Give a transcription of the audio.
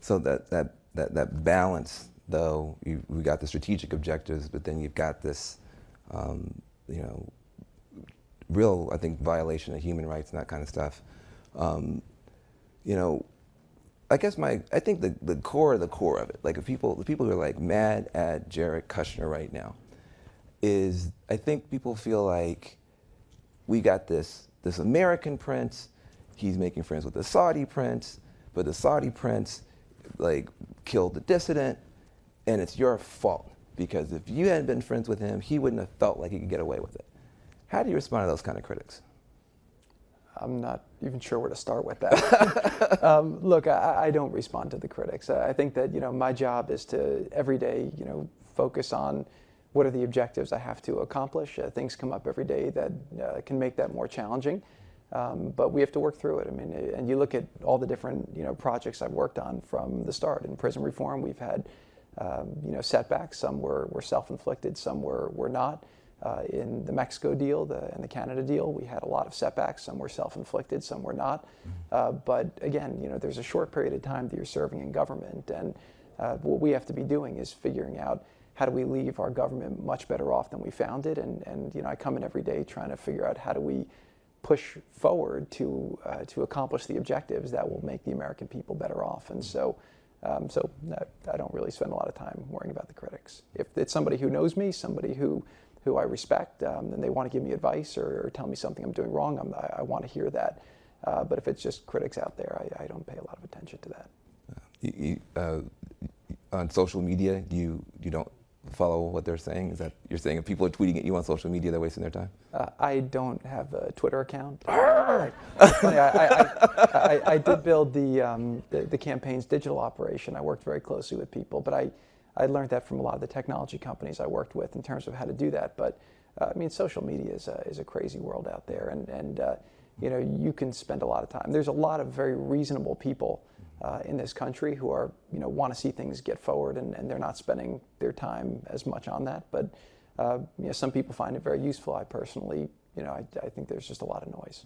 So that balance, though, we got the strategic objectives, but then you've got this, you know, real, I think, violation of human rights and that kind of stuff. You know, I guess I think the core of it, like the people who are like mad at Jared Kushner right now, is I think people feel like we got this American prince, he's making friends with the Saudi prince, but the Saudi prince like killed the dissident, and it's your fault because if you hadn't been friends with him, he wouldn't have felt like he could get away with it. How do you respond to those kind of critics? I'm not even sure where to start with that. Look, I don't respond to the critics. I think that, you know, my job is to every day, you know, focus on what are the objectives I have to accomplish. Things come up every day that can make that more challenging, but we have to work through it. I mean, and you look at all the different, you know, projects I've worked on from the start. In prison reform, we've had, you know, setbacks. Some were self-inflicted, some were not. In the Mexico deal and the Canada deal, we had a lot of setbacks. Some were self-inflicted, some were not. But again, you know, there's a short period of time that you're serving in government, and what we have to be doing is figuring out how do we leave our government much better off than we found it. And you know, I come in every day trying to figure out how do we push forward to accomplish the objectives that will make the American people better off. And so, I don't really spend a lot of time worrying about the critics. If it's somebody who knows me, somebody who I respect, and they want to give me advice or tell me something I'm doing wrong, I want to hear that. But if it's just critics out there, I don't pay a lot of attention to that. On social media, you don't follow what they're saying? Is that you're saying if people are tweeting at you on social media, they're wasting their time? I don't have a Twitter account. Funny, I did build the campaign's digital operation. I worked very closely with people, but I learned that from a lot of the technology companies I worked with in terms of how to do that. But I mean, social media is a crazy world out there, and you know, you can spend a lot of time. There's a lot of very reasonable people in this country who are, you know, want to see things get forward, and they're not spending their time as much on that. But you know, some people find it very useful. I personally, you know, I think there's just a lot of noise.